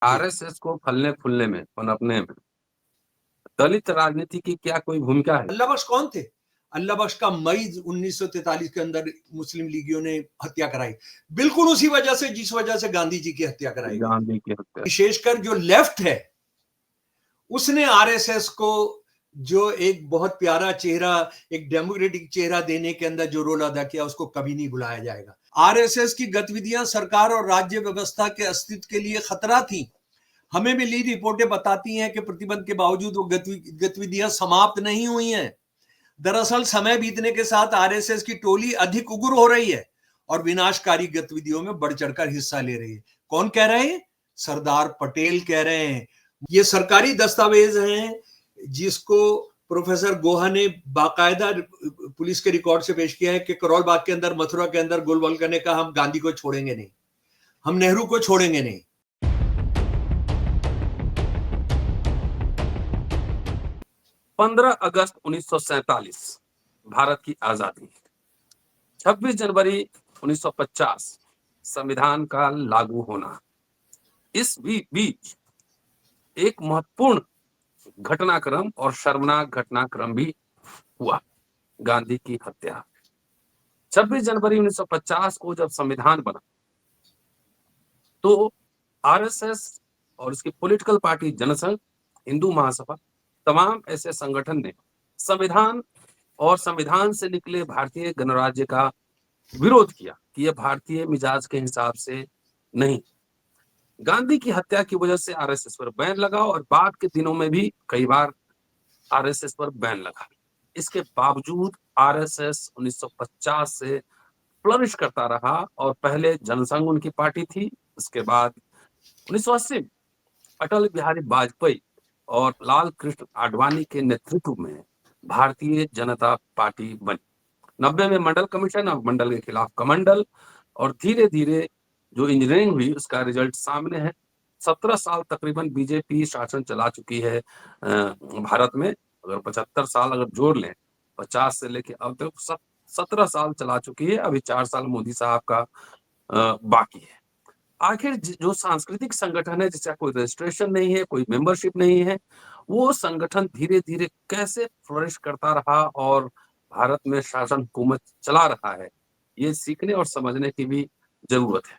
RSS को फलने फूलने में, पनपने में दलित राजनीति की क्या कोई भूमिका है? अल्लाह बख्श कौन थे? अल्लाह बख्श का मई 1943 के अंदर मुस्लिम लीगियों ने हत्या कराई, बिल्कुल उसी वजह से जिस वजह से गांधी जी की हत्या कराई गई। गांधी की हत्या। विशेषकर जो लेफ्ट है उसने आरएसएस को जो एक बहुत प्यारा चेहरा, एक डेमोक्रेटिक चेहरा देने के अंदर जो रोल अदा किया, उसको कभी नहीं भुलाया जाएगा। आरएसएस की गतिविधियां सरकार और राज्य व्यवस्था के अस्तित्व के लिए खतरा थी। हमें मिली रिपोर्टें बताती हैं कि प्रतिबंध के बावजूद वो गतिविधियां समाप्त नहीं हुई हैं। दरअसल समय बीतने के साथ आरएसएस की टोली अधिक उग्र हो रही है और विनाशकारी गतिविधियों में बढ़ चढ़कर हिस्सा ले रही है। कौन कह रहे हैं? सरदार पटेल कह रहे हैं। ये सरकारी दस्तावेज हैं जिसको प्रोफेसर गोहा ने बाकायदा पुलिस के रिकॉर्ड से पेश किया है कि करोल बाग के अंदर, मथुरा के अंदर गोलवलकर ने कहा हम गांधी को छोड़ेंगे नहीं, हम नेहरू को छोड़ेंगे नहीं। 15 अगस्त 1947 भारत की आजादी, 26 जनवरी 1950 संविधान का लागू होना। इस बीच एक महत्वपूर्ण घटनाक्रम और शर्मनाक घटनाक्रम भी हुआ, गांधी की हत्या। 26 जनवरी 1950 को जब संविधान बना तो आरएसएस और इसकी पॉलिटिकल पार्टी जनसंघ, हिंदू महासभा, तमाम ऐसे संगठन ने संविधान और संविधान से निकले भारतीय गणराज्य का विरोध किया कि यह भारतीय मिजाज के हिसाब से नहीं। गांधी की हत्या की वजह से आरएसएस पर बैन लगा और बाद के दिनों में भी कई बार आरएसएस पर बैन लगा। इसके बावजूद आरएसएस 1950 से फ्लरिश करता रहा और पहले जनसंघ उनकी पार्टी थी, उसके बाद 1980 में अटल बिहारी वाजपेयी और लाल कृष्ण आडवाणी के नेतृत्व में भारतीय जनता पार्टी बनी। 90 में मंडल कमीशन और मंडल के खिलाफ कमंडल, और धीरे धीरे जो इंजीनियरिंग हुई उसका रिजल्ट सामने है। 17 साल तकरीबन बीजेपी शासन चला चुकी है भारत में। अगर 75 साल अगर जोड़ लें, 50 से लेके अब तक 17 साल चला चुकी है। अभी 4 साल मोदी साहब का बाकी है। आखिर जो सांस्कृतिक संगठन है जिसका कोई रजिस्ट्रेशन नहीं है, कोई मेंबरशिप नहीं है, वो संगठन धीरे धीरे कैसे फ्लरिश करता रहा और भारत में शासन हुकूमत चला रहा है, ये सीखने और समझने की भी जरूरत है।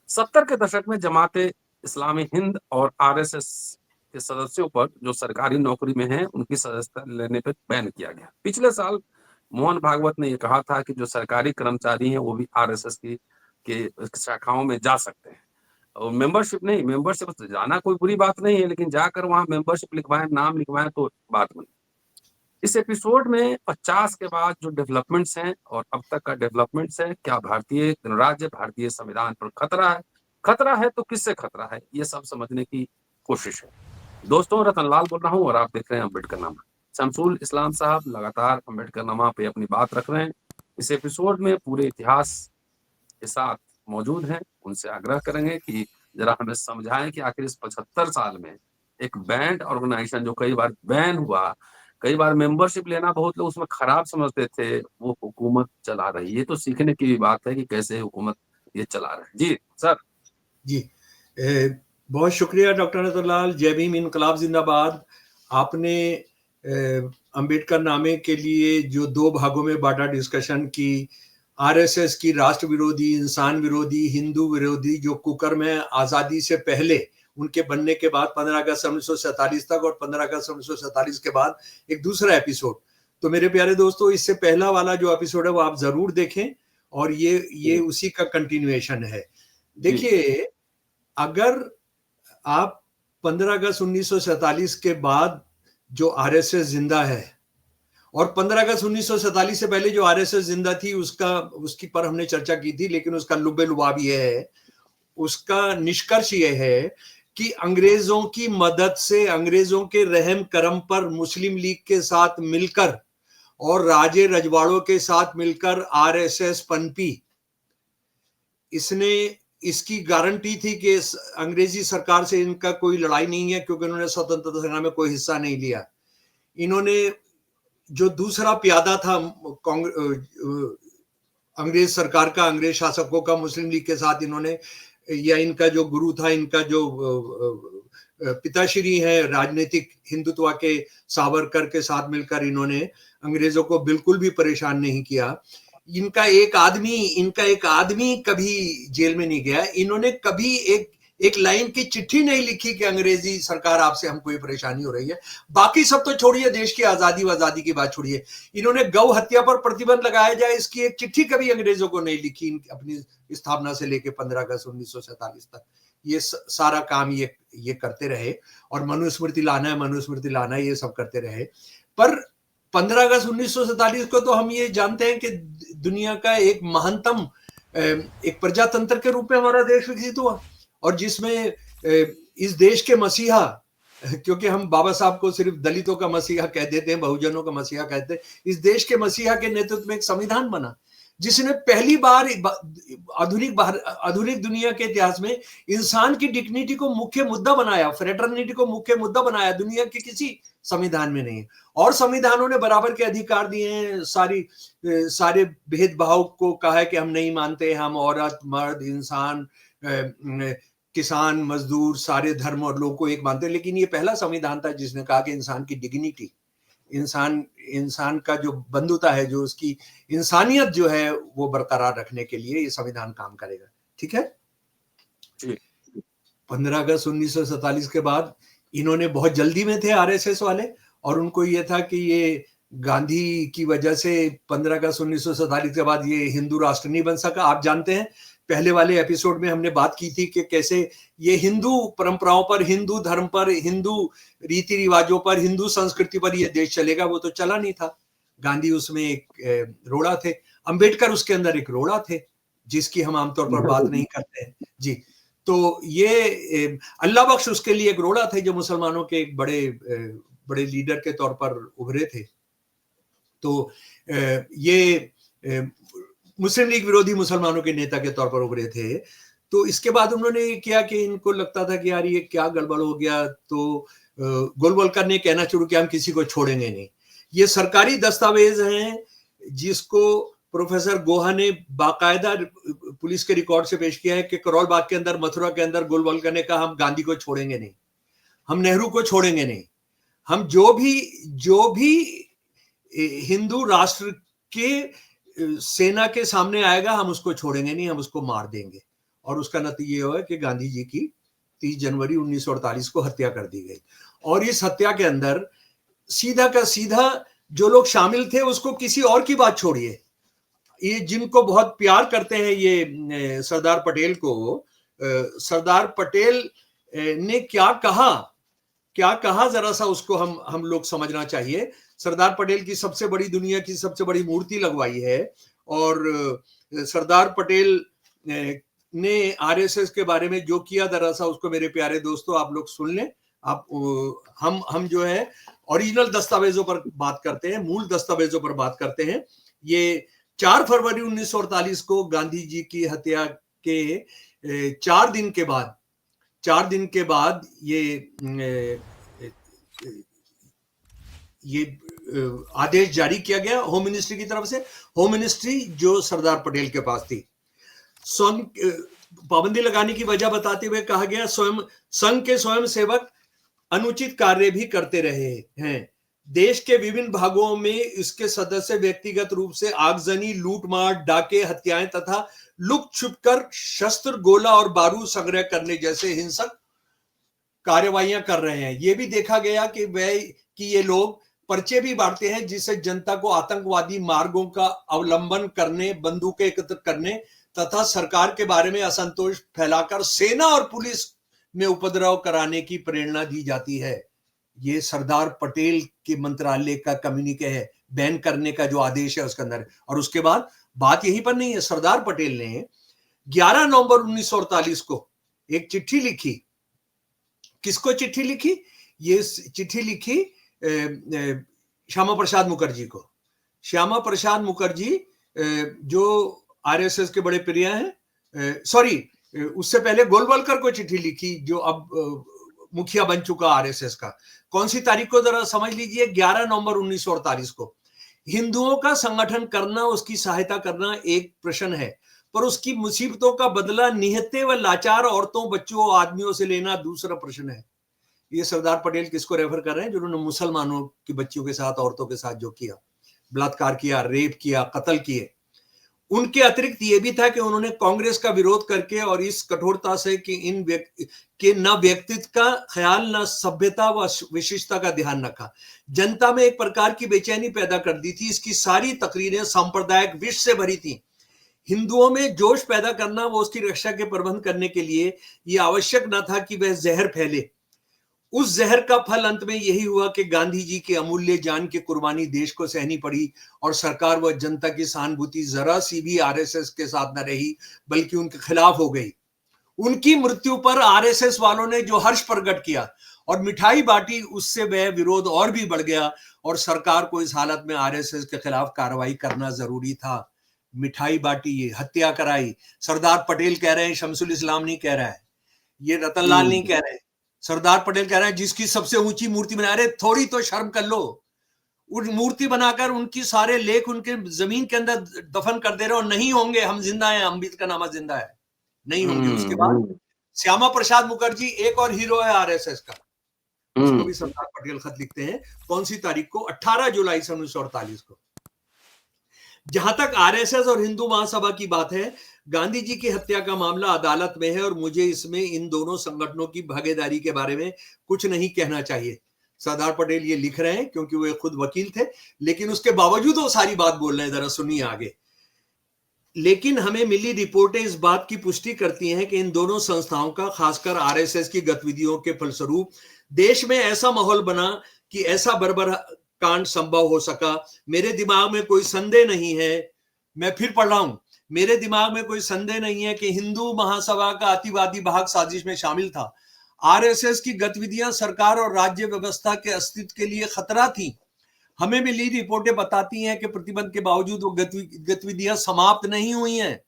70 के दशक में जमाते इस्लामी हिंद और आरएसएस के सदस्यों पर जो सरकारी नौकरी में हैं उनकी सदस्यता लेने पर बैन किया गया। पिछले साल मोहन भागवत ने यह कहा था कि जो सरकारी कर्मचारी हैं वो भी आरएसएस के शाखाओं में जा सकते हैं और मेंबरशिप नहीं, मेंबरशिप जाना कोई बुरी बात नहीं है, लेकिन जाकर वहां मेंबरशिप लिखवाएं, नाम लिखवाएं तो बात बनी। इस एपिसोड में 50 के बाद जो डेवलपमेंट्स हैं और अब तक का डेवलपमेंट्स है, क्या भारतीय गणराज्य, भारतीय संविधान पर खतरा है? खतरा है तो किससे खतरा है, ये सब समझने की कोशिश है। दोस्तों, रतनलाल बोल रहा हूँ और आप देख रहे हैं अम्बेडकरनामा। शमसुल इस्लाम साहब लगातार अम्बेडकरनामा पे अपनी बात रख रहे हैं। इस एपिसोड में पूरे इतिहास के साथ मौजूद हैं। उनसे आग्रह करेंगे कि जरा हमें समझाएं कि आखिर इस 75 साल में एक बैंड ऑर्गेनाइजेशन जो कई बार बैन हुआ, कई बार मेंबरशिप लेना बहुत लोग उसमें खराब समझते थे, वो हुकूमत चला रही है। तो सीखने की भी बात है कि कैसे हुकूमत ये चला रहे हैं। जी सर। जी बहुत शुक्रिया डॉक्टर रतनलाल। जय भीम, इनकलाब जिंदाबाद। आपने अंबेडकर नामे के लिए जो 2 भागों में बांटा डिस्कशन की, आरएसएस की राष्ट्र विरोधी, इंसान विरोधी, हिंदू विरोधी जो कुकर्म है आजादी से पहले, उनके बनने के बाद 15 अगस्त 1947 तक और 15 अगस्त 1947 के बाद एक दूसरा एपिसोड। तो मेरे प्यारे दोस्तों, इससे पहला वाला जो एपिसोड है वो आप जरूर देखें और ये उसी का कंटिन्यूएशन है। देखिए, अगर आप 15 अगस्त 1947 के बाद जो आरएसएस जिंदा है और 15 अगस्त 1947 से पहले जो आरएसएस जिंदा थी उसकी पर हमने चर्चा की थी, लेकिन उसका लुबे लुभाव ये है, उसका निष्कर्ष ये है कि अंग्रेजों की मदद से, अंग्रेजों के रहम करम पर मुस्लिम लीग के साथ मिलकर और राजे रजवाड़ों के साथ मिलकर आरएसएस पनपी। इसने इसकी गारंटी थी कि अंग्रेजी सरकार से इनका कोई लड़ाई नहीं है, क्योंकि उन्होंने स्वतंत्रता संग्राम में कोई हिस्सा नहीं लिया। इन्होंने जो दूसरा प्यादा था अंग्रेज सरकार का, अंग्रेज शासकों का, मुस्लिम लीग के साथ इन्होंने या इनका जो गुरु था, इनका जो पिताश्री है राजनीतिक हिंदुत्व के, सावरकर के साथ मिलकर इन्होंने अंग्रेजों को बिल्कुल भी परेशान नहीं किया। इनका एक आदमी कभी जेल में नहीं गया। इन्होंने कभी एक लाइन की चिट्ठी नहीं लिखी कि अंग्रेजी सरकार आपसे हमको कोई परेशानी हो रही है। बाकी सब तो छोड़िए, देश की आजादी की बात छोड़िए, इन्होंने गौ हत्या पर प्रतिबंध लगाया जाए इसकी एक चिट्ठी कभी अंग्रेजों को नहीं लिखी अपनी स्थापना से लेकर 15 अगस्त 1947 तक। ये सारा काम ये करते रहे, और मनुस्मृति लाना ये सब करते रहे। पर 15 अगस्त 1947 को तो हम ये जानते हैं कि दुनिया का एक महानतम एक प्रजातंत्र के रूप में हमारा देश विकसित हुआ, और जिसमें इस देश के मसीहा, क्योंकि हम बाबा साहब को सिर्फ दलितों का मसीहा कह देते हैं, बहुजनों का मसीहा कहते हैं, इस देश के मसीहा के नेतृत्व में एक संविधान बना जिसने पहली बार आधुनिक दुनिया के इतिहास में इंसान की डिग्निटी को मुख्य मुद्दा बनाया, फ्रेटर्निटी को मुख्य मुद्दा बनाया। दुनिया के किसी संविधान में नहीं। और संविधानों ने बराबर के अधिकार दिए हैं, सारे भेदभाव को कहा है कि हम नहीं मानते, हम औरत मर्द इंसान किसान मजदूर सारे धर्म और लोगों को एक मानते हैं। लेकिन ये पहला संविधान था जिसने कहा कि इंसान की डिग्निटी, इंसान का जो बंधुता है, जो उसकी इंसानियत जो है वो बरकरार रखने के लिए ये संविधान काम करेगा। ठीक है। 15 अगस्त 1947 के बाद इन्होंने बहुत जल्दी में थे आरएसएस वाले, और उनको ये था कि ये गांधी की वजह से 15 अगस्त 1947 के बाद ये हिंदू राष्ट्र नहीं बन सका। आप जानते हैं पहले वाले एपिसोड में हमने बात की थी कि कैसे ये हिंदू परंपराओं पर, हिंदू धर्म पर, हिंदू रीति रिवाजों पर, हिंदू संस्कृति पर ये देश चलेगा। वो तो चला नहीं था। गांधी उसमें एक रोड़ा थे, अंबेडकर उसके अंदर एक रोड़ा थे, जिसकी हम आमतौर पर बात नहीं करते हैं जी। तो ये अल्लाह बख्श उसके लिए एक रोड़ा थे, जो मुसलमानों के एक बड़े लीडर के तौर पर उभरे थे। तो ये मुस्लिम लीग विरोधी मुसलमानों के नेता के तौर पर उभरे थे। तो इसके बाद उन्होंने ये किया कि इनको लगता था कि यार ये क्या गड़बड़ हो गया, तो गोलवलकर ने कहना शुरू किया हम किसी को छोड़ेंगे नहीं। ये सरकारी दस्तावेज हैं जिसको प्रोफेसर गोहा ने बाकायदा पुलिस के रिकॉर्ड से पेश किया है कि करोल बाग के अंदर, मथुरा के अंदर गोलवलकर ने कहा हम गांधी को छोड़ेंगे नहीं, हम नेहरू को छोड़ेंगे नहीं, हम जो भी हिंदू राष्ट्र के सेना के सामने आएगा हम उसको छोड़ेंगे नहीं, हम उसको मार देंगे। और उसका नतीजा ये हुआ कि गांधी जी की 30 जनवरी 1948 को हत्या कर दी गई। और इस हत्या के अंदर सीधा का सीधा जो लोग शामिल थे, उसको किसी और की बात छोड़िए, ये जिनको बहुत प्यार करते हैं ये सरदार पटेल को, सरदार पटेल ने क्या कहा जरा सा उसको हम लोग समझना चाहिए। सरदार पटेल की सबसे बड़ी, दुनिया की सबसे बड़ी मूर्ति लगवाई है, और सरदार पटेल ने आरएसएस के बारे में जो किया, जरा सा उसको मेरे प्यारे दोस्तों आप लोग सुन लें। आप हम जो है ओरिजिनल दस्तावेजों पर बात करते हैं, मूल दस्तावेजों पर बात करते हैं। ये 4 फरवरी 1948 को गांधी जी की हत्या के 4 दिन के बाद ये आदेश जारी किया गया होम मिनिस्ट्री की तरफ से। होम मिनिस्ट्री जो सरदार पटेल के पास थी, पाबंदी लगाने की वजह बताते हुए कहा गया संघ के स्वयं सेवक अनुचित कार्य भी करते रहे हैं। देश के विभिन्न भागों में इसके सदस्य व्यक्तिगत रूप से आगजनी, लूटमार, डाके, हत्याएं तथा लुक छुपकर शस्त्र, गोला और बारूद संग्रह करने जैसे हिंसक कार्रवाइयां कर रहे हैं। यह भी देखा गया कि ये लोग पर्चे भी बांटते हैं जिससे जनता को आतंकवादी मार्गों का अवलंबन करने, बंदूकें एकत्र करने तथा सरकार के बारे में असंतोष फैलाकर सेना और पुलिस में उपद्रव कराने की प्रेरणा दी जाती है। ये सरदार पटेल के मंत्रालय का कम्युनिके है, बैन करने का जो आदेश है उसके अंदर। और उसके बाद बात यहीं पर नहीं है, सरदार पटेल ने 11 नवंबर 1948 को एक चिट्ठी लिखी। किसको चिट्ठी लिखी? ये चिट्ठी लिखी श्यामा प्रसाद मुखर्जी को। श्यामा प्रसाद मुखर्जी जो आरएसएस के बड़े प्रिय हैं, उससे पहले गोलवलकर को चिट्ठी लिखी जो अब मुखिया बन चुका आरएसएस का। कौन सी तारीख को जरा समझ लीजिए, 11 नवंबर 1948 को। हिंदुओं का संगठन करना, उसकी सहायता करना एक प्रश्न है, पर उसकी मुसीबतों का बदला निहत्थे व लाचार औरतों, बच्चों, आदमियों से लेना दूसरा प्रश्न है। ये सरदार पटेल किसको रेफर कर रहे हैं? जिन्होंने मुसलमानों की बच्चियों के साथ, औरतों के साथ जो किया, बलात्कार किया, रेप किया, कत्ल किए। उनके अतिरिक्त ये भी था कि उन्होंने कांग्रेस का विरोध करके और इस कठोरता से कि कि न व्यक्तित्व का ख्याल, न सभ्यता व विशिष्टता का ध्यान रखा, जनता में एक प्रकार की बेचैनी पैदा कर दी थी। इसकी सारी तकरीरें सांप्रदायिक विष से भरी थी। हिंदुओं में जोश पैदा करना व उसकी रक्षा के प्रबंध करने के लिए यह आवश्यक न था कि वह जहर फैले। उस जहर का फल अंत में यही हुआ कि गांधी जी की अमूल्य जान की कुर्बानी देश को सहनी पड़ी और सरकार व जनता की सहानुभूति जरा सी भी आरएसएस के साथ न रही, बल्कि उनके खिलाफ हो गई। उनकी मृत्यु पर आरएसएस वालों ने जो हर्ष प्रकट किया और मिठाई बांटी, उससे वह विरोध और भी बढ़ गया और सरकार को इस हालत में आरएसएस के खिलाफ कार्रवाई करना जरूरी था। मिठाई बांटी, हत्या कराई। सरदार पटेल कह रहे हैं, शमसुल इस्लाम नहीं कह रहा है, ये रतनलाल नहीं कह रहे हैं, सरदार पटेल कह रहे हैं जिसकी सबसे ऊंची मूर्ति बना रहे, थोड़ी तो शर्म कर लो। उन मूर्ति बनाकर उनकी सारे लेख उनके जमीन के अंदर दफन कर दे रहे हो। नहीं होंगे, हम जिंदा हैं, अम्बेडकर नामा जिंदा है, नहीं होंगे। उसके बाद श्यामा प्रसाद मुखर्जी एक और हीरो है आरएसएस का, उसको भी सरदार पटेल खत लिखते हैं। कौन सी तारीख को? 18 जुलाई 1948 को। जहां तक आरएसएस और हिंदू महासभा की बात है, गांधी जी की हत्या का मामला अदालत में है और मुझे इसमें इन दोनों संगठनों की भागीदारी के बारे में कुछ नहीं कहना चाहिए। सरदार पटेल ये लिख रहे हैं क्योंकि वे खुद वकील थे, लेकिन उसके बावजूद वो सारी बात बोल रहे हैं। जरा सुनिए आगे। लेकिन हमें मिली रिपोर्टें इस बात की पुष्टि करती हैं कि इन दोनों संस्थाओं का, खासकर आरएसएस की गतिविधियों के फलस्वरूप देश में ऐसा माहौल बना कि ऐसा बर्बर कांड संभव हो सका। मेरे दिमाग में कोई संदेह नहीं है, मैं फिर पढ़ रहा हूं, मेरे दिमाग में कोई संदेह नहीं है कि हिंदू महासभा का अतिवादी भाग साजिश में शामिल था। आरएसएस की गतिविधियां सरकार और राज्य व्यवस्था के अस्तित्व के लिए खतरा थी। हमें मिली रिपोर्टें बताती हैं कि प्रतिबंध के बावजूद वो गतिविधियां समाप्त नहीं हुई हैं।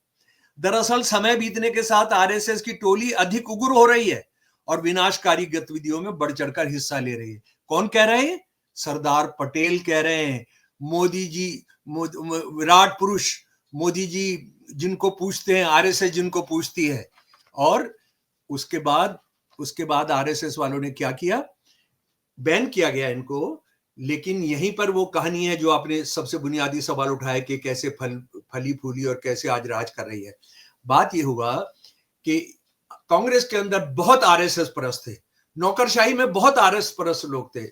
दरअसल समय बीतने के साथ आरएसएस की टोली अधिक उग्र हो रही है और विनाशकारी गतिविधियों में बढ़ चढ़कर हिस्सा ले रही है। कौन कह रहे हैं? सरदार पटेल कह रहे हैं। मोदी जी, विराट पुरुष मोदी जी जिनको पूछते हैं, आरएसएस जिनको पूछती है। और उसके बाद आरएसएस वालों ने क्या किया? बैन किया गया इनको। लेकिन यहीं पर वो कहानी है जो आपने सबसे बुनियादी सवाल उठाया कि कैसे फली फूली और कैसे आज राज कर रही है। बात ये हुआ कि कांग्रेस के अंदर बहुत आरएसएस परस्त थे, नौकरशाही में बहुत आरएसएस परस्त लोग थे।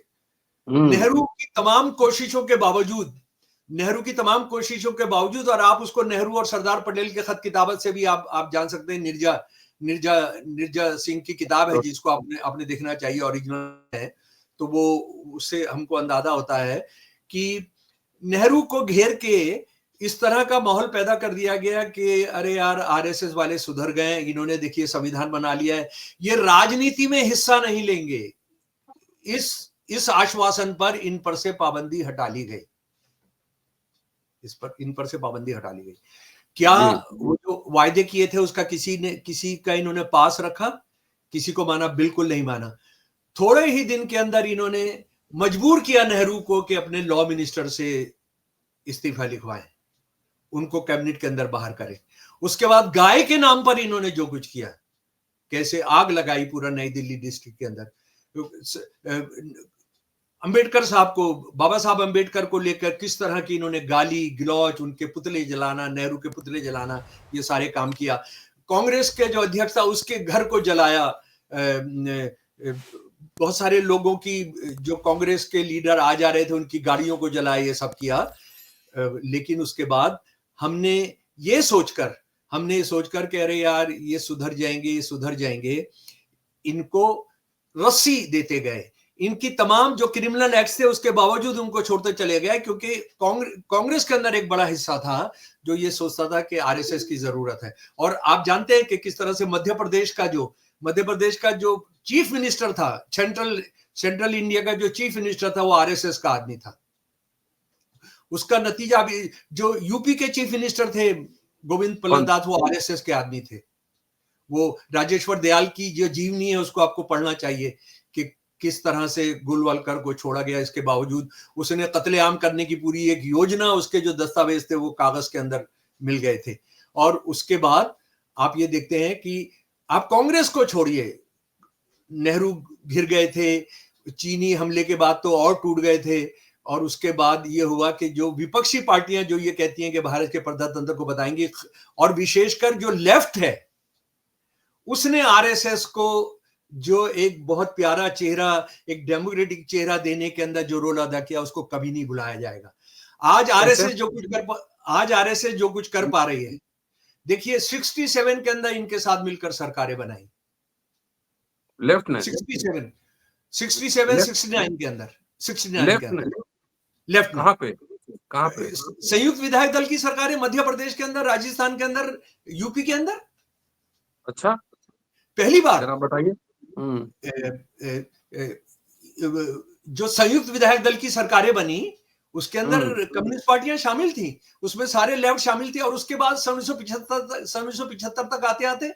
नेहरू की तमाम कोशिशों के बावजूद, और आप उसको नेहरू और सरदार पटेल के खत किताबत से भी आप जान सकते हैं। निर्जा सिंह की किताब है जिसको आपने देखना चाहिए, ओरिजिनल है, तो वो उससे हमको अंदाजा होता है कि नेहरू को घेर के इस तरह का माहौल पैदा कर दिया गया कि अरे यार आरएसएस वाले सुधर गए, इन्होंने देखिए संविधान बना लिया है, ये राजनीति में हिस्सा नहीं लेंगे। इस आश्वासन पर इन पर से पाबंदी हटा ली गई। क्या वो जो वायदे किए थे उसका किसी का इन्होंने पास रखा? किसी को माना? बिल्कुल नहीं माना। थोड़े ही दिन के अंदर इन्होंने मजबूर किया नेहरू को कि अपने लॉ मिनिस्टर से इस्तीफा लिखवाएं, उनको कैबिनेट के अंदर बाहर करें। उसके बाद गाय के नाम पर इन्होंने जो कुछ किया, कैसे आग लगाई पूरा नई दिल्ली डिस्ट्रिक्ट के अंदर। अंबेडकर साहब को, बाबा साहब अंबेडकर को लेकर किस तरह की इन्होंने गाली गलौज, उनके पुतले जलाना, नेहरू के पुतले जलाना, ये सारे काम किया। कांग्रेस के जो अध्यक्ष था उसके घर को जलाया। बहुत सारे लोगों की, जो कांग्रेस के लीडर आ जा रहे थे, उनकी गाड़ियों को जलाया, ये सब किया। लेकिन उसके बाद हमने ये सोचकर कि अरे यार ये सुधर जाएंगे, इनको रस्सी देते गए। इनकी तमाम जो क्रिमिनल एक्ट थे उसके बावजूद उनको छोड़ते चले गए, क्योंकि कांग्रेस के अंदर एक बड़ा हिस्सा था जो ये सोचता था कि आरएसएस की जरूरत है। और आप जानते हैं कि किस तरह से मध्य प्रदेश का जो चीफ मिनिस्टर था, सेंट्रल इंडिया का जो चीफ मिनिस्टर था, वो आरएसएस का आदमी था। उसका नतीजा भी, जो यूपी के चीफ मिनिस्टर थे गोविंद पल्लवदास, वो आरएसएस के आदमी थे। वो राजेश्वर दयाल की जो जीवनी है उसको आपको पढ़ना चाहिए कि किस तरह से गोलवलकर को छोड़ा गया। इसके बावजूद उसने कत्लेआम करने की पूरी एक योजना, उसके जो दस्तावेज थे वो कागज के अंदर मिल गए थे। और उसके बाद आप ये देखते हैं कि आप कांग्रेस को छोड़िए, नेहरू घिर गए थे, चीनी हमले के बाद तो और टूट गए थे, और उसके बाद ये हुआ कि जो विपक्षी पार्टियां जो ये कहती हैं कि भारत के प्रजातंत्र को बताएंगी, और विशेषकर जो लेफ्ट है उसने आरएसएस को जो एक बहुत प्यारा चेहरा, एक डेमोक्रेटिक चेहरा देने के अंदर जो रोल अदा किया, उसको कभी नहीं भुलाया जाएगा। आज आरएसएस जो कुछ कर पा रही है, देखिए 67 के अंदर इनके साथ मिलकर सरकारें बनाई, लेफ्ट ने 67 69 के अंदर, 69 लेफ्ट के ने अंदर लेफ्ट में कहाँ पे संयुक्त विधायक दल की सरकारें मध्य प्रदेश के अंदर, राजस्थान के अंदर, यूपी के अंदर अच्छा पहली बार जरा बताइए। जो संयुक्त विधायक दल की सरकारें बनी उसके अंदर कम्युनिस्ट पार्टियां शामिल थी, उसमें सारे लेफ्ट शामिल थे। और उसके बाद 1975 तक आते आते,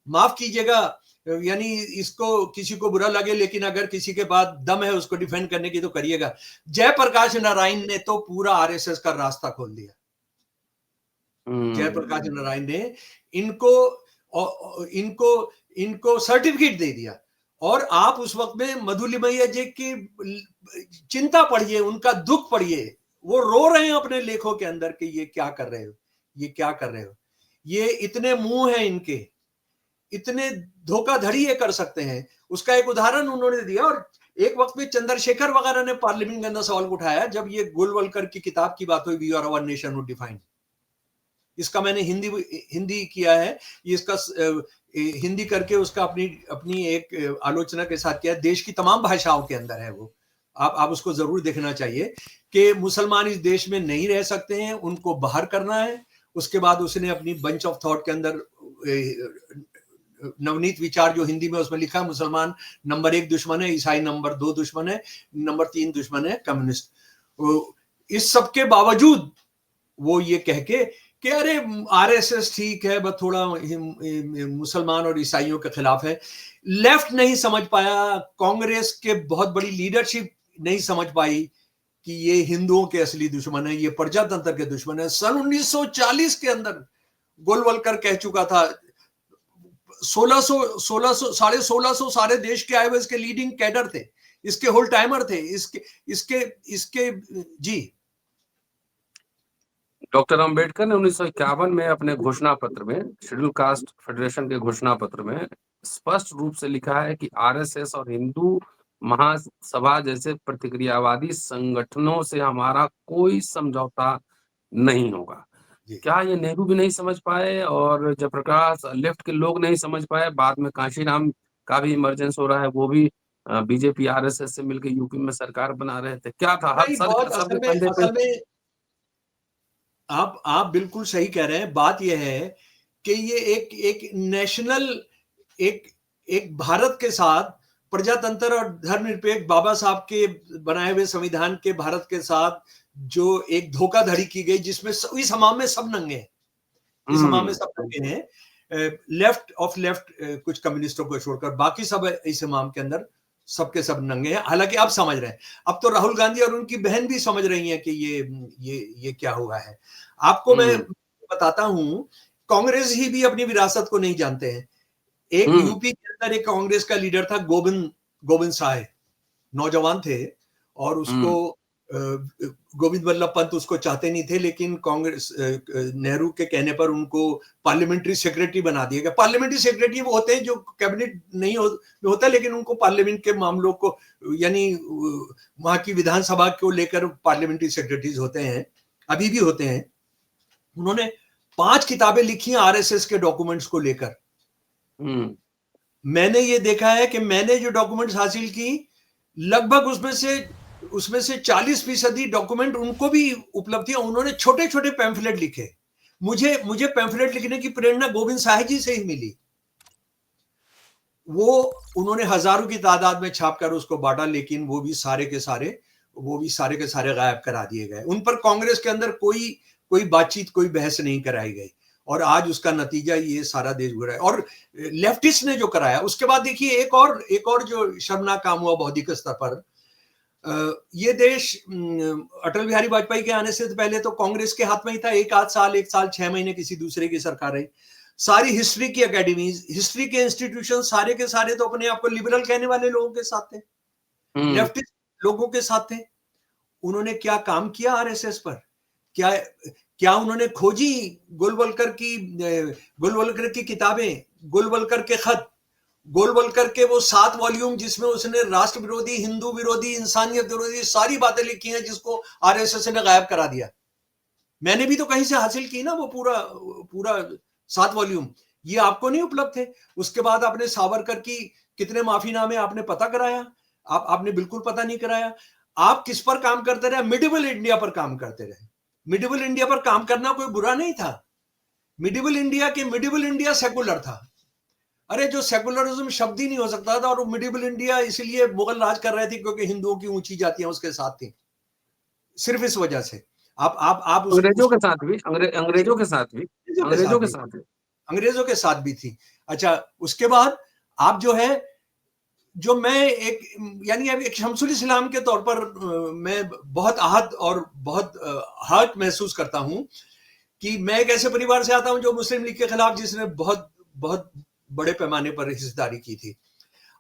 माफ कीजिएगा, यानी इसको किसी को बुरा लगे, लेकिन अगर किसी के पास दम है उसको डिफेंड करने की तो करिएगा, जयप्रकाश नारायण ने तो पूरा आरएसएस का रास्ता खोल दिया। जयप्रकाश नारायण ने इनको सर्टिफिकेट दे दिया। और आप उस वक्त में मधुलिमैया जी की चिंता पढ़िए, उनका दुख पढ़िए, वो रो रहे हैं अपने लेखों के अंदर कि ये क्या कर रहे हो, ये क्या कर रहे हो, ये इतने मुंह हैं इनके, इतने धोखाधड़ी ये कर सकते हैं। उसका एक उदाहरण उन्होंने दिया। और एक वक्त में चंद्रशेखर वगैरह ने पार्लियामेंट के अंदर सवाल उठाया जब ये गोलवलकर की किताब की बात हुई, we are our nation would define. इसका मैंने हिंदी किया है, इसका हिंदी करके उसका अपनी एक आलोचना के साथ किया, देश की तमाम भाषाओं के अंदर है वो, आप उसको जरूर देखना चाहिए कि मुसलमान इस देश में नहीं रह सकते हैं, उनको बाहर करना है। उसके बाद उसने अपनी बंच ऑफ थॉट के अंदर नवनीत विचार जो हिंदी में उसमें लिखा, मुसलमान नंबर 1 दुश्मन है, ईसाई नंबर 2 दुश्मन है, नंबर 3 दुश्मन है कम्युनिस्ट। इस सब के बावजूद वो ये कह के कि अरे आरएसएस ठीक है, बस थोड़ा मुसलमान और ईसाइयों के खिलाफ है, लेफ्ट नहीं समझ पाया, कांग्रेस के बहुत बड़ी लीडरशिप नहीं समझ पाई कि ये हिंदुओं के असली दुश्मन है, ये प्रजातंत्र के दुश्मन है। सन 1940 के अंदर गोलवलकर कह चुका था, 1600 सारे देश के आए हुए इसके लीडिंग कैडर थे, इसके होल टाइमर थे, इसके जी। डॉक्टर अंबेडकर ने 1951 में अपने घोषणा पत्र में, शेड्यूल कास्ट फेडरेशन के घोषणा पत्र में स्पष्ट रूप से लिखा है कि आरएसएस और हिंदू महासभा जैसे प्रतिक्रियावादी संगठनों से हमारा कोई समझौता नहीं होगा। क्या ये नेहरू भी नहीं समझ पाए और जयप्रकाश लेफ्ट के लोग नहीं समझ पाए? बाद में कांशीराम का भी इमरजेंस हो रहा है, वो भी बीजेपी आरएसएस से मिलकर यूपी में सरकार बना रहे थे। क्या था हर असल में आप बिल्कुल सही कह रहे हैं। बात यह है कि ये एक नेशनल, एक भारत के साथ प्रजातंत्र और धर्मनिरपेक्ष बाबा साहब के बनाए हुए संविधान के भारत के साथ जो एक धोखाधड़ी की गई, जिसमें इस हमाम में सब नंगे हैं, इस हमाम में सब नंगे हैं, लेफ्ट कुछ कम्युनिस्टों को छोड़कर बाकी सब इस हमाम के अंदर सबके सब नंगे हैं। हालांकि आप समझ रहे हैं, अब तो राहुल गांधी और उनकी बहन भी समझ रही हैं कि ये क्या हुआ है। आपको मैं बताता हूं, कांग्रेस ही भी अपनी विरासत को नहीं जानते हैं। एक यूपी के अंदर एक कांग्रेस का लीडर था गोविंद साय, नौजवान थे, और उसको गोविंद वल्लभ पंत उसको चाहते नहीं थे, लेकिन कांग्रेस नेहरू के कहने पर उनको पार्लियामेंट्री सेक्रेटरी बना दिया गया। पार्लियामेंट्री सेक्रेटरी वो होते हैं जो कैबिनेट नहीं होता, लेकिन उनको पार्लियामेंट के मामलों को, यानी वहां की विधानसभा को लेकर पार्लियामेंट्री सेक्रेटरीज होते हैं, अभी भी होते हैं। उन्होंने 5 किताबें लिखी हैं आरएसएस के डॉक्यूमेंट्स को लेकर। मैंने ये देखा है कि मैंने जो डॉक्यूमेंट्स हासिल की, लगभग उसमें से 40% डॉक्यूमेंट उनको भी उपलब्ध थी। उन्होंने छोटे छोटे पैम्फलेट लिखे। मुझे पैम्फलेट लिखने की प्रेरणा गोविंद साय जी से ही मिली। वो उन्होंने हजारों की तादाद में छापकर उसको बांटा, लेकिन वो भी सारे के सारे गायब करा दिए गए। उन पर कांग्रेस के अंदर कोई बातचीत, कोई बहस नहीं कराई गई, और आज उसका नतीजा ये सारा देश गुजरा है। और लेफ्टिस्ट ने जो कराया, उसके बाद देखिए एक और जो शर्मनाक काम हुआ बौद्धिक स्तर पर, ये देश अटल बिहारी वाजपेयी के आने से पहले तो कांग्रेस के हाथ में ही था, एक साल 6 महीने किसी दूसरे की सरकार रही। सारी हिस्ट्री की एकेडमीज, हिस्ट्री के इंस्टीट्यूशन सारे के सारे तो अपने आप को लिबरल कहने वाले लोगों के साथ थे, लेफ्टिस्ट लोगों के साथ थे। उन्होंने क्या काम किया आरएसएस पर? क्या उन्होंने खोजी गोलवलकर की किताबें, गोलवलकर के खत, गोलवलकर के वो 7 वॉल्यूम जिसमें उसने राष्ट्र विरोधी, हिंदू विरोधी, इंसानियत विरोधी सारी बातें लिखी हैं, जिसको आरएसएस ने गायब करा दिया। मैंने भी तो कहीं से हासिल की ना वो पूरा 7 वॉल्यूम, ये आपको नहीं उपलब्ध थे। उसके बाद आपने सावरकर की कितने माफीनामे आपने पता कराया? आपने बिल्कुल पता नहीं कराया। आप किस पर काम करते रहे? मिडिवल इंडिया पर काम करते रहे। मिडिवल इंडिया पर काम करना कोई बुरा नहीं था। मिडिवल इंडिया सेकुलर था। अरे जो सेकुलरिज्म शब्द ही नहीं हो सकता था, और मिडिवल इंडिया इसलिए मुगल राज कर रहे थे क्योंकि हिंदुओं की ऊंची जातियां उसके साथ थी, सिर्फ इस वजह से। आप अंग्रेजों के साथ भी, अंग्रेजों के साथ भी, अंग्रेजों के साथ भी थी। अच्छा, उसके बाद आप जो है, जो मैं एक शमसुल इस्लाम के तौर पर मैं बहुत आहत और बहुत हर्ट महसूस करता हूं कि मैं एक ऐसे परिवार से आता हूं जो मुस्लिम लीग के खिलाफ, जिसने बहुत बहुत बड़े पैमाने पर हिस्सेदारी की थी।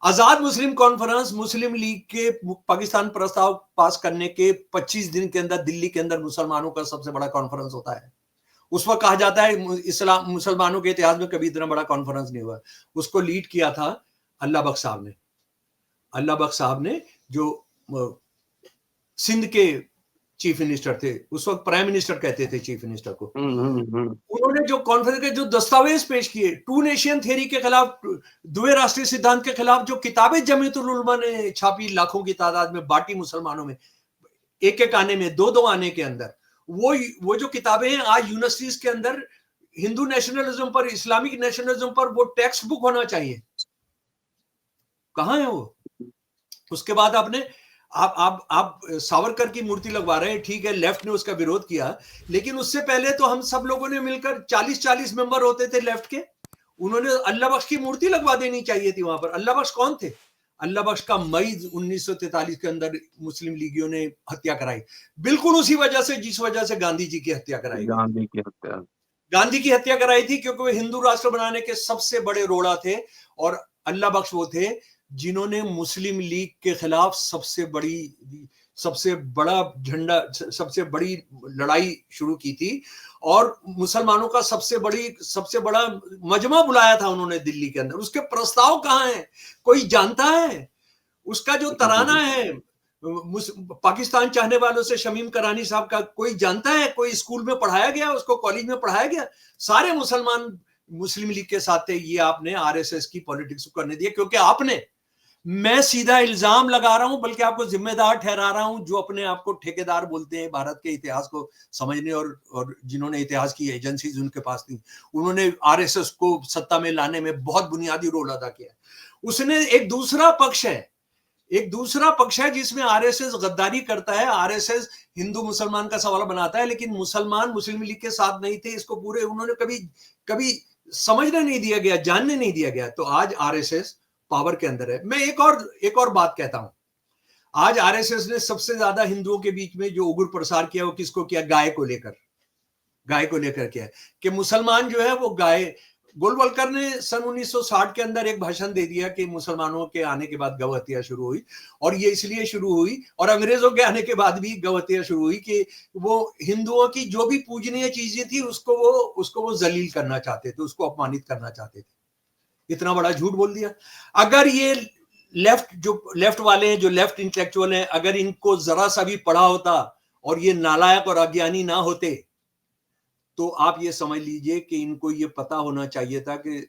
आजाद मुस्लिम कॉन्फ्रेंस, मुस्लिम लीग के पाकिस्तान प्रस्ताव पास करने के 25 दिन के अंदर दिल्ली के अंदर मुसलमानों का सबसे बड़ा कॉन्फ्रेंस होता है। उस वक्त कहा जाता है इस्लाम मुसलमानों के इतिहास में कभी इतना बड़ा कॉन्फ्रेंस नहीं हुआ। उसको लीड किया था अल्लाह बख्श साहब ने, जो सिंध के चीफ मिनिस्टर थे उस वक्त, प्राइम मिनिस्टर कहते थे चीफ मिनिस्टर को। उन्होंने जो कॉन्फ्रेंस के जो दस्तावेज पेश किए, 2 नेशन थ्योरी के खिलाफ, द्वै राष्ट्रीय सिद्धांत के खिलाफ जो किताबें जमीयतुल उलमा ने छापी, लाखों की तादाद में बांटी मुसलमानों में, एक आने में, 2 आने के अंदर, वो जो किताबें हैं आज यूनिवर्सिटीज के अंदर हिंदू नेशनलिज्म पर, इस्लामिक नेशनलिज्म पर वो टेक्स्ट बुक होना चाहिए। कहां है वो? उसके बाद आप सावरकर की मूर्ति लगवा रहे हैं, ठीक है, लेफ्ट ने उसका विरोध किया, लेकिन उससे पहले तो हम सब लोगों ने मिलकर 40 मेंबर होते थे लेफ्ट के, उन्होंने अल्लाह बख्श की मूर्ति लगवा देनी चाहिए थी वहां पर। अल्लाह बख्श कौन थे? अल्लाह बख्श का मई 1943 के अंदर मुस्लिम लीगियों ने हत्या कराई, बिल्कुल उसी वजह से जिस वजह से गांधी जी की हत्या कराई। गांधी की हत्या कराई थी क्योंकि वे हिंदू राष्ट्र बनाने के सबसे बड़े रोड़ा थे, और अल्लाह बख्श वो थे जिन्होंने मुस्लिम लीग के खिलाफ सबसे बड़ा झंडा, सबसे बड़ी लड़ाई शुरू की थी, और मुसलमानों का सबसे बड़ा मजमा बुलाया था उन्होंने दिल्ली के अंदर। उसके प्रस्ताव कहाँ हैं? कोई जानता है? उसका जो तराना है पाकिस्तान चाहने वालों से, शमीम करानी साहब का, कोई जानता है? कोई स्कूल में पढ़ाया गया उसको? कॉलेज में पढ़ाया गया? सारे मुसलमान मुस्लिम लीग के साथ थे। ये आपने आरएसएस की पॉलिटिक्स को करने दिया, क्योंकि मैं सीधा इल्जाम लगा रहा हूं, बल्कि आपको जिम्मेदार ठहरा रहा हूं, जो अपने आप को ठेकेदार बोलते हैं भारत के इतिहास को समझने, और जिन्होंने इतिहास की एजेंसीज उनके पास थी, उन्होंने आरएसएस को सत्ता में लाने में बहुत बुनियादी रोल अदा किया। उसने एक दूसरा पक्ष है जिसमें आरएसएस गद्दारी करता है। आरएसएस हिंदू मुसलमान का सवाल बनाता है, लेकिन मुसलमान मुस्लिम लीग के साथ नहीं थे। इसको पूरे उन्होंने कभी समझने नहीं दिया गया, जानने नहीं दिया गया। तो आज आरएसएस पावर के अंदर है। मैं एक और बात कहता हूं, आज आरएसएस ने सबसे ज्यादा हिंदुओं के बीच में जो उग्र प्रसार किया, वो किसको किया? गाय को लेकर किया, कि मुसलमान जो है वो गाय। गोलवलकर ने सन 1960 के अंदर एक भाषण दे दिया कि मुसलमानों के आने के बाद गौ हत्या शुरू हुई, और ये इसलिए शुरू हुई, और अंग्रेजों के आने के बाद भी गौ हत्या शुरू हुई, कि वो हिंदुओं की जो भी पूजनीय चीजें थी उसको वो जलील करना चाहते थे, उसको अपमानित करना चाहते थे। इतना बड़ा झूठ बोल दिया। अगर ये लेफ्ट वाले हैं, जो लेफ्ट इंटेलेक्चुअल हैं, अगर इनको जरा सा भी पढ़ा होता और ये नालायक और अज्ञानी ना होते, तो आप ये समझ लीजिए कि इनको ये पता होना चाहिए था कि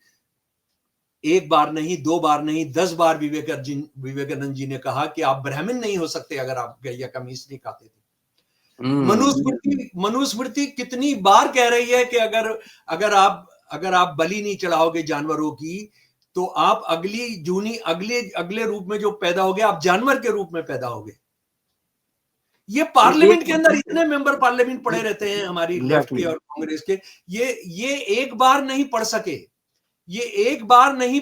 एक बार नहीं, 2 बार नहीं, 10 बार विवेकानंद जी ने कहा कि आप ब्राह्मण नहीं हो सकते अगर आप गैया का मीस नहीं खाते थे। मनुस्मृति कितनी बार कह रही है कि अगर आप बलि नहीं चढ़ाओगे जानवरों की, तो आप अगले रूप में जो पैदा होगे, आप जानवर के रूप में पैदा होगे। ये पार्लियामेंट के अंदर इतने मेंबर पार्लियामेंट पड़े रहते हैं हमारी लेफ्ट के और कांग्रेस के, ये एक बार नहीं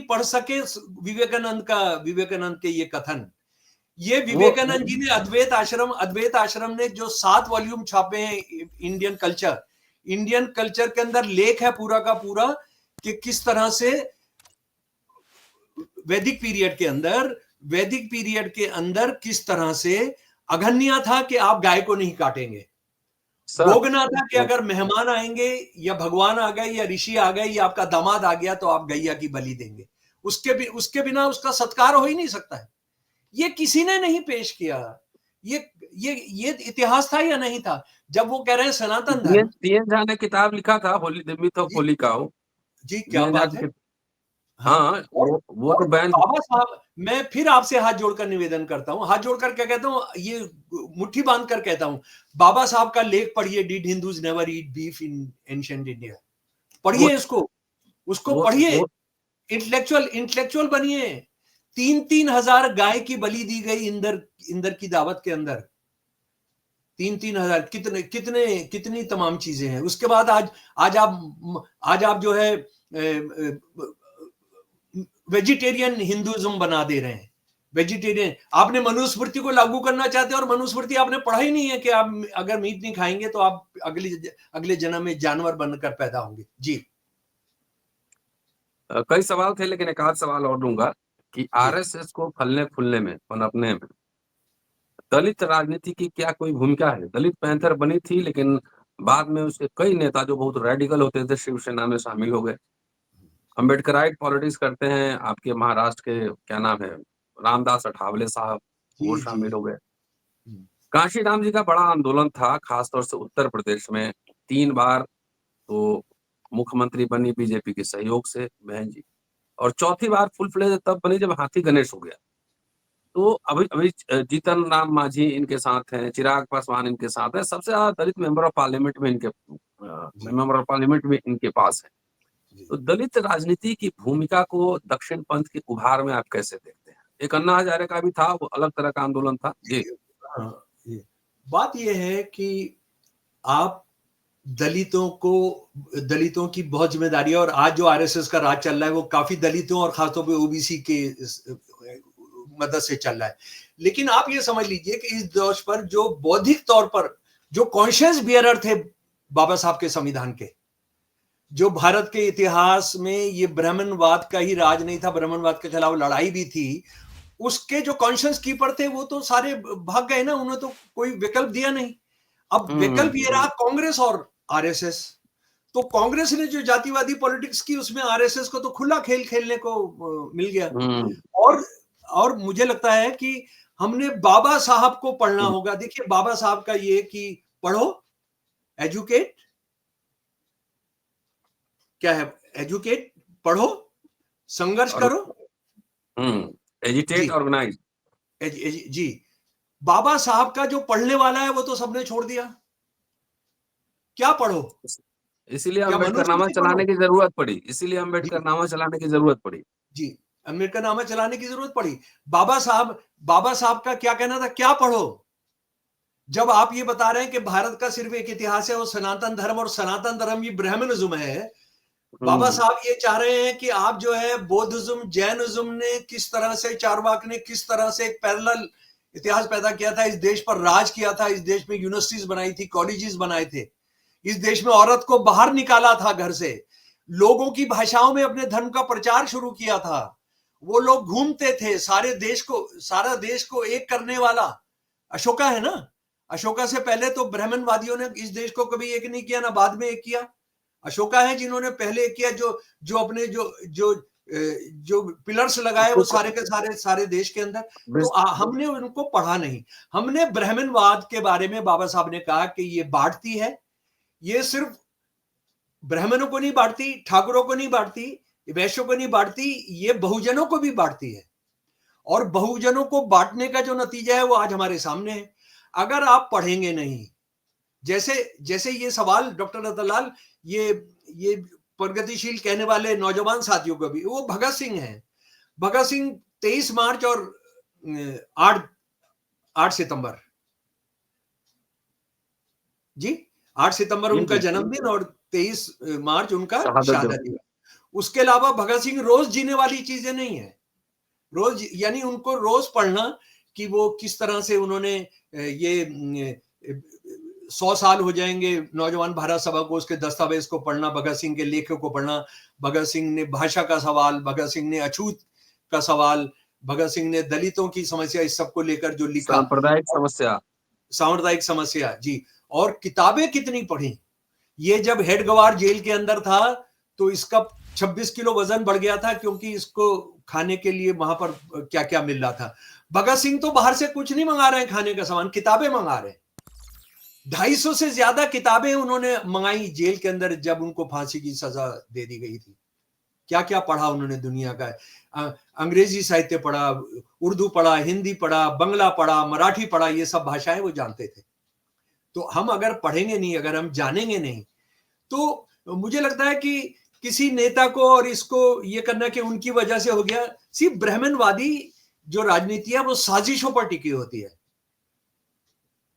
पढ़ सके विवेकानंद के ये कथन ये विवेकानंद जी ने अद्वैत आश्रम ने जो 7 वॉल्यूम छापे हैं इंडियन कल्चर के अंदर लेख है पूरा का पूरा कि किस तरह से वैदिक पीरियड के अंदर किस तरह से अघन्या था कि आप गाय को नहीं काटेंगे। भोगना था कि अगर मेहमान आएंगे या भगवान आ गए या ऋषि आ गए या आपका दामाद आ गया तो आप गैया की बलि देंगे, उसके बिना उसका सत्कार हो ही नहीं सकता है। ये किसी ने नहीं पेश किया। ये इतिहास था या नहीं था? जब वो कह रहे हैं सनातन धर्म, DN झा ने किताब लिखा था Holi the myth of Holika जी क्या बात है। हाँ, वो तो बैन। बाबा साहब, मैं फिर आपसे हाथ जोड़कर निवेदन करता हूँ, हाथ जोड़कर क्या कहता हूँ, ये मुट्ठी बांध कर कहता हूँ, बाबा साहब का लेख पढ़िए, did Hindus never eat beef in ancient India. पढ़िए उसको पढ़िए, इंटेलेक्चुअल बनिए। 3-3 हजार गाय की बलि दी गई इंदर की दावत के अंदर। 3-3 हजार, कितनी तमाम चीजें हैं। उसके बाद आज आप जो है वेजिटेरियन हिंदुइज्म बना दे रहे हैं। वेजिटेरियन, आपने मनुस्मृति को लागू करना चाहते हैं और मनुस्मृति आपने पढ़ा ही नहीं है कि आप अगर मीट नहीं खाएंगे तो आप अगले जन्म में जानवर बनकर पैदा होंगे। जी कई सवाल थे लेकिन एक आध सवाल और लूंगा कि आरएसएस को फलने फूलने में, पनपने में दलित राजनीति की क्या कोई भूमिका है? दलित पैंथर बनी थी लेकिन बाद में उसके कई नेता जो बहुत रेडिकल होते थे शिवसेना में शामिल हो गए। अम्बेडकराइट पॉलिटिक्स करते हैं, आपके महाराष्ट्र के क्या नाम है, रामदास अठावले साहब, वो शामिल हो गए। काशीराम जी का बड़ा आंदोलन था, खासतौर से उत्तर प्रदेश में 3 बार तो मुख्यमंत्री बनी बीजेपी के सहयोग से बहन जी, और चौथी बार फुल फ्लेज तब बनी जब हाथी गणेश हो गया। तो अभी जीतन राम मांझी इनके साथ हैं, चिराग पासवान इनके साथ है, सबसे ज्यादा दलित मेंबर ऑफ पार्लियामेंट में इनके पास है। तो दलित राजनीति की भूमिका को दक्षिण पंथ के उभार में आप कैसे देखते हैं? एक अन्ना हजारे का भी था, वो अलग तरह का आंदोलन था। जी बात यह है कि आप दलितों की बहुत जिम्मेदारी है, और आज जो आरएसएस का राज चल रहा है वो काफी दलितों और खासतौर पे ओबीसी के मदद से चल रहा है। लेकिन आप ये समझ लीजिए कि इस देश पर जो बौद्धिक तौर पर जो कॉन्शियस बियरर थे बाबा साहब के संविधान के, जो भारत के इतिहास में ये ब्राह्मणवाद का ही राज नहीं था, ब्राह्मणवाद के खिलाफ लड़ाई भी थी, उसके जो कॉन्शियस कीपर थे वो तो सारे भाग गए ना, उन्होंने तो कोई विकल्प दिया नहीं। अब विकल्प ये रहा कांग्रेस और आरएसएस। तो कांग्रेस ने जो जातिवादी पॉलिटिक्स की उसमें आरएसएस को तो खुला खेल खेलने को मिल गया। और मुझे लगता है कि हमने बाबा साहब को पढ़ना होगा। देखिए बाबा साहब का ये कि पढ़ो, एजुकेट, क्या है, एजुकेट, पढ़ो, संघर्ष करो, एजिटेट, ऑर्गेनाइज। जी, बाबा साहब का जो पढ़ने वाला है वो तो सबने छोड़ दिया। क्या पढ़ो? इसीलिए अम्बेडकरनामा चलाने की जरूरत पड़ी। जी, अम्बेडकरनामा चलाने की जरूरत पड़ी। बाबा साहब का क्या कहना था, क्या पढ़ो? जब आप ये बता रहे हैं कि भारत का सिर्फ एक इतिहास है, वो सनातन धर्म, और सनातन धर्म ये ब्राह्मणिज्म है। बाबा साहब ये चाह रहे हैं कि आप जो है बौद्धिज्म, जैनिज्म ने किस तरह से, चारवाक ने किस तरह से एक पैरेलल इतिहास पैदा किया था, इस देश पर राज किया था, इस देश में यूनिवर्सिटीज बनाई थी, कॉलेजेस बनाए थे, इस देश में औरत को बाहर निकाला था घर से, लोगों की भाषाओं में अपने धर्म का प्रचार शुरू किया था। वो लोग घूमते थे, सारा देश को एक करने वाला अशोका है ना। अशोका से पहले तो ब्राह्मणवादियों ने इस देश को कभी एक नहीं किया, ना बाद में एक किया। अशोका है जिन्होंने पहले किया, जो अपने जो पिलर्स लगाए वो सारे के सारे देश के अंदर। तो हमने उनको पढ़ा नहीं। हमने ब्राह्मणवाद के बारे में बाबा साहब ने कहा कि ये बांटती है, ये सिर्फ ब्राह्मणों को नहीं बांटती, ठाकुरों को नहीं बांटती, वैश्यों को नहीं बांटती, ये बहुजनों को भी बांटती है। और बहुजनों को बांटने का जो नतीजा है वो आज हमारे सामने है। अगर आप पढ़ेंगे नहीं, जैसे ये सवाल डॉक्टर रतनलाल, ये प्रगतिशील कहने वाले नौजवान साथियों को भी, वो भगत सिंह है। भगत सिंह 23 मार्च और 8 सितंबर, जी 8 सितंबर उनका जन्मदिन और 23 मार्च उनका शहादत दिवस। उसके अलावा भगत सिंह रोज जीने वाली चीजें नहीं है। रोज यानी उनको रोज पढ़ना कि वो किस तरह से उन्होंने ये 100 साल हो जाएंगे नौजवान भारत सभा को, उसके दस्तावेज को पढ़ना, भगत सिंह के लेखों को पढ़ना, भगत सिंह ने भाषा का सवाल, भगत सिंह ने अछूत का सवाल, भगत सिंह ने दलितों की समस्या, इस सब को लेकर जो लिखा, सांप्रदायिक समस्या, सांप्रदायिक समस्या जी, और किताबें कितनी पढ़ी। ये जब हेड गवार जेल के अंदर था तो इसका 26 किलो वजन बढ़ गया था, क्योंकि इसको खाने के लिए वहां पर क्या क्या मिल रहा था। भगत सिंह तो बाहर से कुछ नहीं मंगा रहे हैं खाने का सामान, किताबें मंगा रहे हैं। 250 से ज्यादा किताबें उन्होंने मंगाई जेल के अंदर जब उनको फांसी की सजा दे दी गई थी। क्या क्या पढ़ा उन्होंने दुनिया का, अंग्रेजी साहित्य पढ़ा, उर्दू पढ़ा, हिंदी पढ़ा, बंगला पढ़ा, मराठी पढ़ा, ये सब भाषाएं वो जानते थे। तो हम अगर पढ़ेंगे नहीं, अगर हम जानेंगे नहीं, तो मुझे लगता है कि किसी नेता को और इसको ये करना कि उनकी वजह से हो गया। सिर्फ ब्राह्मणवादी जो राजनीति है वो साजिशों पर टिकी होती है।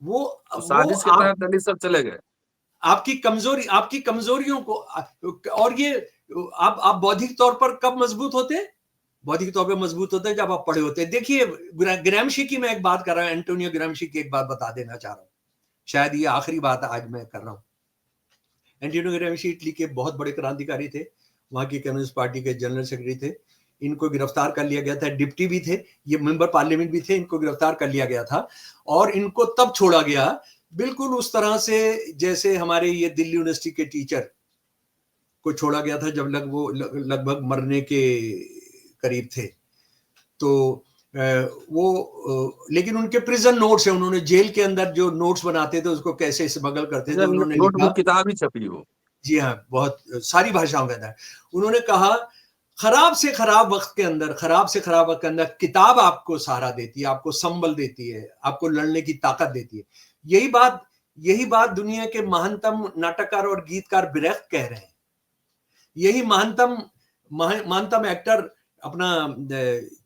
वो साजिश के तहत दलित सब चले गए। आपकी कमजोरियों को, और ये आप बौद्धिक तौर पर कब मजबूत होते हैं? बौद्धिक तौर पर मजबूत होते हैं जब आप पढ़े होते हैं। देखिए ग्रामशी की मैं एक बात कर रहा हूं, एंटोनियो ग्रामशी की एक बात बता देना चाह रहा हूं, शायद ये आखिरी बात आज मैं कर रहा हूं। एंटोनियो ग्रामशी इटली के बहुत बड़े क्रांतिकारी थे, वहां की कम्युनिस्ट पार्टी के जनरल सेक्रेटरी थे। इनको गिरफ्तार कर लिया गया था, डिप्टी भी थे, ये मेंबर पार्लियामेंट भी थे, इनको गिरफ्तार कर लिया गया था और इनको तब छोड़ा गया बिल्कुल उस तरह से जैसे हमारे ये दिल्ली यूनिवर्सिटी के टीचर को छोड़ा गया था जब वो लगभग मरने के करीब थे। तो वो लेकिन उनके प्रिजन नोट्स है, उन्होंने जेल के अंदर जो नोट्स बनाते थे उसको कैसे स्मगल करते थे उन्होंने लिखा। किताब ही छपी हो। जी हाँ, बहुत सारी भाषाओं के अंदर उन्होंने कहा, खराब से खराब वक्त के अंदर किताब आपको सहारा देती है, आपको संबल देती है, आपको लड़ने की ताकत देती है। यही बात दुनिया के महानतम नाटककार और गीतकार ब्रेख्त कह रहे हैं। यही महानतम एक्टर अपना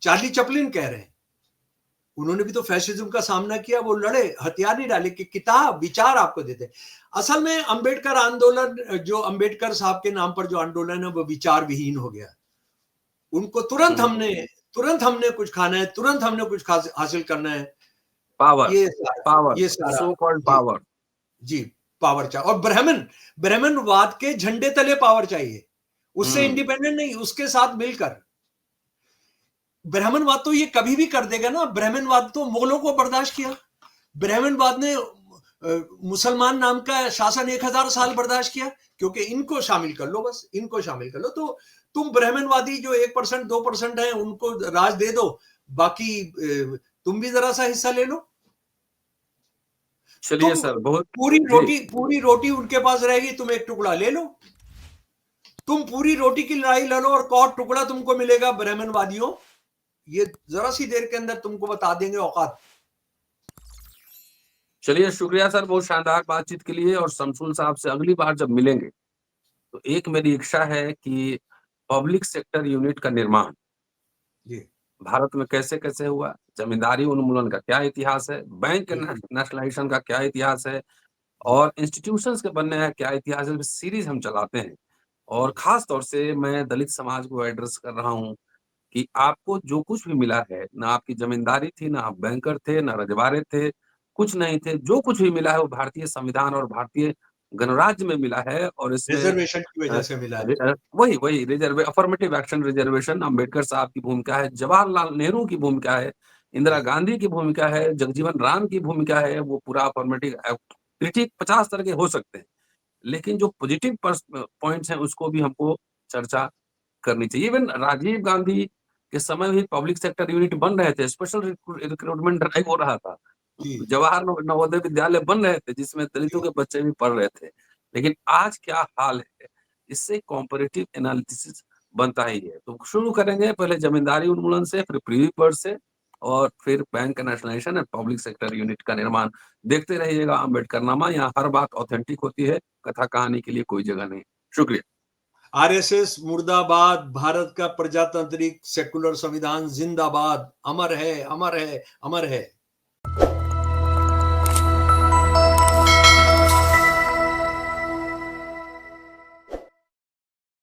चार्ली चैपलिन कह रहे हैं। उन्होंने भी तो फैसिज्म का सामना किया, वो लड़े, हथियार नहीं डाले, कि किताब विचार आपको देते। असल में अंबेडकर आंदोलन, जो अंबेडकर साहब के नाम पर जो आंदोलन है वो विचार विहीन हो गया। उनको तुरंत हमने कुछ खाना है, तुरंत हमने कुछ हासिल करना है, पावर, ये सारा सो कॉल्ड पावर जी, पावर चाहिए। और ब्राह्मणवाद के झंडे तले पावर चाहिए, उससे इंडिपेंडेंट नहीं, उसके साथ मिलकर। ब्राह्मणवाद तो ये कभी भी कर देगा ना। ब्राह्मणवाद तो मुगलों को बर्दाश्त किया, ब्राह्मणवाद ने मुसलमान नाम का शासन 1000 साल बर्दाश्त किया, क्योंकि इनको शामिल कर लो, बस इनको शामिल कर लो। तो तुम ब्राह्मणवादी जो 1% 2% है उनको राज दे दो, बाकी तुम भी जरा सा हिस्सा ले लो। चलिए सर, बहुत पूरी रोटी उनके पास रहेगी, तुम एक टुकड़ा ले लो। तुम पूरी रोटी की लड़ाई लड़ो और कौट टुकड़ा तुमको मिलेगा ब्राह्मणवादियों, ये जरा सी देर के अंदर तुमको बता देंगे औकात। चलिए, शुक्रिया सर बहुत शानदार बातचीत के लिए। और शमसुल साहब से अगली बार जब मिलेंगे तो एक मेरी इच्छा है कि पब्लिक सेक्टर यूनिट का निर्माण भारत में कैसे कैसे हुआ, जमींदारी उन्मूलन का क्या इतिहास है, बैंक नेशनलाइजेशन का क्या इतिहास है, और इंस्टीट्यूशंस के बनने का क्या इतिहास है, सीरीज हम चलाते हैं। और खास तौर से मैं दलित समाज को एड्रेस कर रहा हूँ कि आपको जो कुछ भी मिला है, ना आपकी जमींदारी थी, ना आप बैंकर थे, ना रजवाड़े थे, कुछ नहीं थे, जो कुछ भी मिला है वो भारतीय संविधान और भारतीय गणराज्य में मिला है। और इसमें रिजर्वेशन की वजह से मिला है। वही अफर्मेटिव एक्शन रिजर्वेशन, अम्बेडकर साहब की भूमिका है, जवाहरलाल नेहरू की भूमिका है, इंदिरा गांधी की भूमिका है, जगजीवन राम की भूमिका है। वो पूरा अफर्मेटिव, क्रिटिक 50 तरह के हो सकते हैं, लेकिन जो पॉजिटिव पॉइंट्स हैं उसको भी हमको चर्चा करनी चाहिए। इवन राजीव गांधी के समय भी पब्लिक सेक्टर यूनिट बन रहे थे, स्पेशल रिक्रूटमेंट ड्राइव हो रहा था, जवाहर नवोदय विद्यालय बन रहे थे जिसमें दलितों के बच्चे भी पढ़ रहे थे। लेकिन आज क्या हाल है, इससे कॉम्परेटिव एनालिसिस बनता ही है। तो शुरू करेंगे पहले जमींदारी उन्मूलन से, फिर प्रीवी पर्स से, और फिर बैंक नेशनलाइजेशन और पब्लिक सेक्टर यूनिट का निर्माण। देखते रहिएगा अम्बेडकर नामा, यहाँ हर बात ऑथेंटिक होती है, कथा कहानी के लिए कोई जगह नहीं। शुक्रिया। आरएसएस मुर्दाबाद, भारत का प्रजातांत्रिक सेकुलर संविधान जिंदाबाद, अमर है, अमर है, अमर है।